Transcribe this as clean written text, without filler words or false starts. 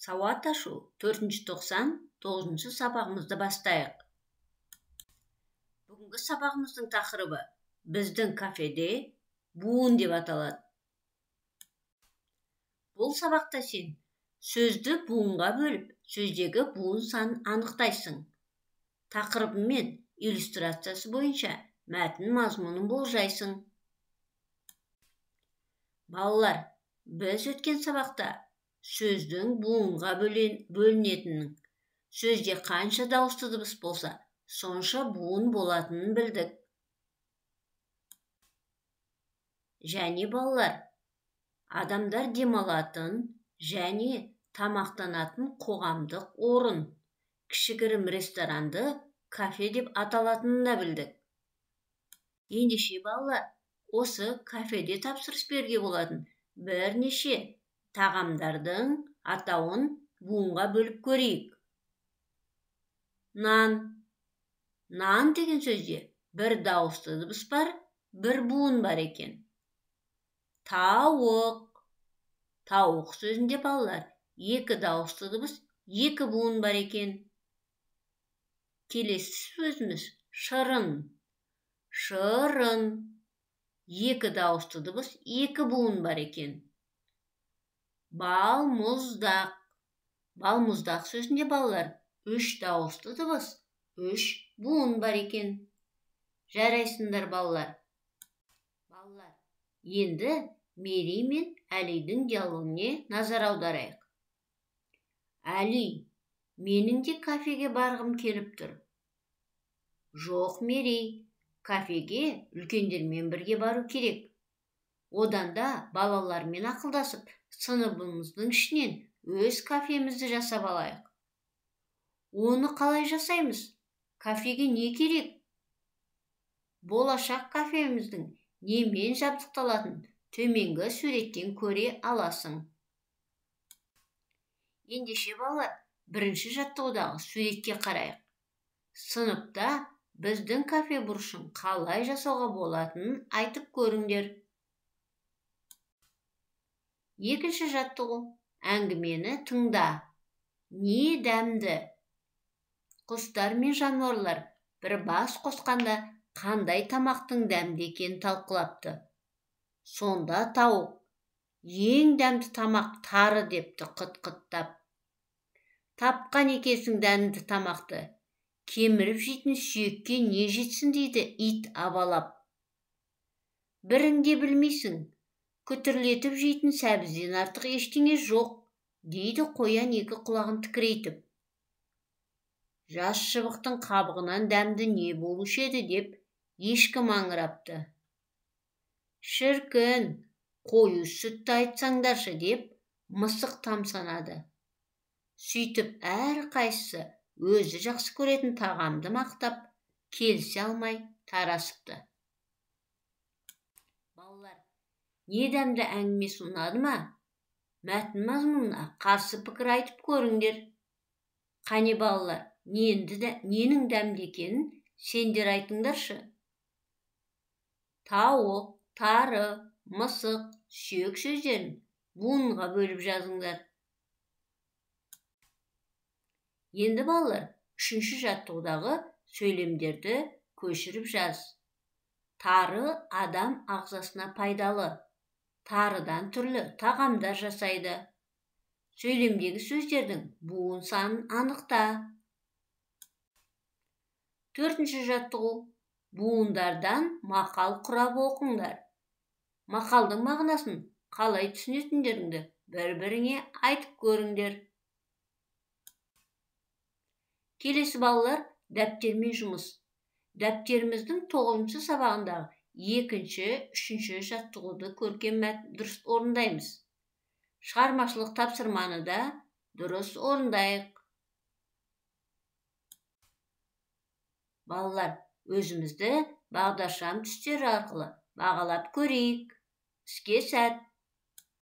Сауат ашу 499 сабағымызды бастайық. Бүгінгі сабағымыздың тақырыбы біздің кафеде буын деп аталады. Бұл сабақта сен сөзді буынға бөліп, сөздегі буын санын анықтайсың. Тақырыбы мен иллюстрациясы бойынша мәтін мазмұнын болжайсың. Балалар, біз өткен сабақта сөздің буынға бөлінетінін, сөзде қанша дауысты дыбыс болса, сонша буын болатынын білдік. Және балалар, адамдар демалатын және тамақтанатын қоғамдық орын, кішігірім ресторанды кафе деп аталатынын да білдік. Ендеше балалар, осы кафеде тапсырыс беруге болатын бірнеше тағамдардың атауын буынға бөліп көрейік. Нан. Нан деген сөзде бір дауысты дыбыс бар, бір буын бар екен. Тауық. Тауық сөзінде балалар, екі дауысты дыбыс, екі буын бар екен. Келесі сөзіміз шырын. Шырын. Екі дауысты дыбыс, екі буын бар екен. Балмұздақ. Балмұздақ сөзінде балалар, үш дауысты дыбыс, үш буын бар екен. Жарайсыңдар балалар. Балалар, енді Мери мен Әлидің диалогіне назар аударайық. Әли, менің де кафеге барғым келіп тұр. Жоқ, Мери, кафеге үлкендермен бірге бару керек. Одан да балалармен ақылдасып, сыныбымыздың ішінен өз кафемізді жасап алайық. Оны қалай жасаймыз? Кафеге не керек? Болашақ кафеміздің немен жабдықталатын төменгі суреттен көре аласың. Ендеше балалар, бірінші жаттығудағы суретке қарайық. Сыныпта біздің кафе бұрышын қалай жасауға болатынын айтып көріңдер. Екінші жаттығу. Әңгімені тыңда. Не дәмді? Құстар мен жануарлар бір бас қосқанда қандай тамақтың дәмді екенін талқылапты. Сонда тауық, ең дәмді тамақ тары депті қыт-қыттап. Тапқан екенсің дәмді тамақты. Кеміріп жейтін сүйекке не жетсін дейді ит абалап. Бірің де білмейсің. Күтірлетіп жейтін сәбізден артық ештеңе жоқ, дейді қоян екі құлағын тікірейтіп. Жас шыбықтың қабығынан дәмді не болушы еді деп ешкі маңырапты. Шіркін, қою сүтті айтсаңдаршы деп мысық тамсанады. Сөйтіп әр қайсысы өзі жақсы көретін тағамды мақтап, келісе алмай тарасыпты. Балалар, не дәмді әңгімесі ұнады ма? Мәтін мазмұнына қарсы пікір айтып көріңдер. Қане балалар, ненің дәмді екенін сендер айтыңдаршы. Тауық, тары, мысық, сүйек сөздерін буынға бөліп жазыңдар. Енді балалар, үшінші жаттығудағы сөйлемдерді көшіріп жаз. Тары адам ағзасына пайдалы. Тарыдан түрлі тағамдар жасайды. Сөйлемдегі сөздердің буын санын анықта. Төртінші жаттығу. Буындардан мақал құрап оқыңдар. Мақалдың мағынасын қалай түсінетіндеріңді бір-біріңе айтып көріңдер. Келесі балалар, дәптермен жұмыс. Дәптеріміздің 9-шы сабағындағы екінші, үшінші жаттығуды көркем дұрыс орындаймыз. Шығармашылық тапсырманы да дұрыс орындайық. Балалар, өзімізді бағдаршам түстері арқылы бағалап көрейік. Іске сәт!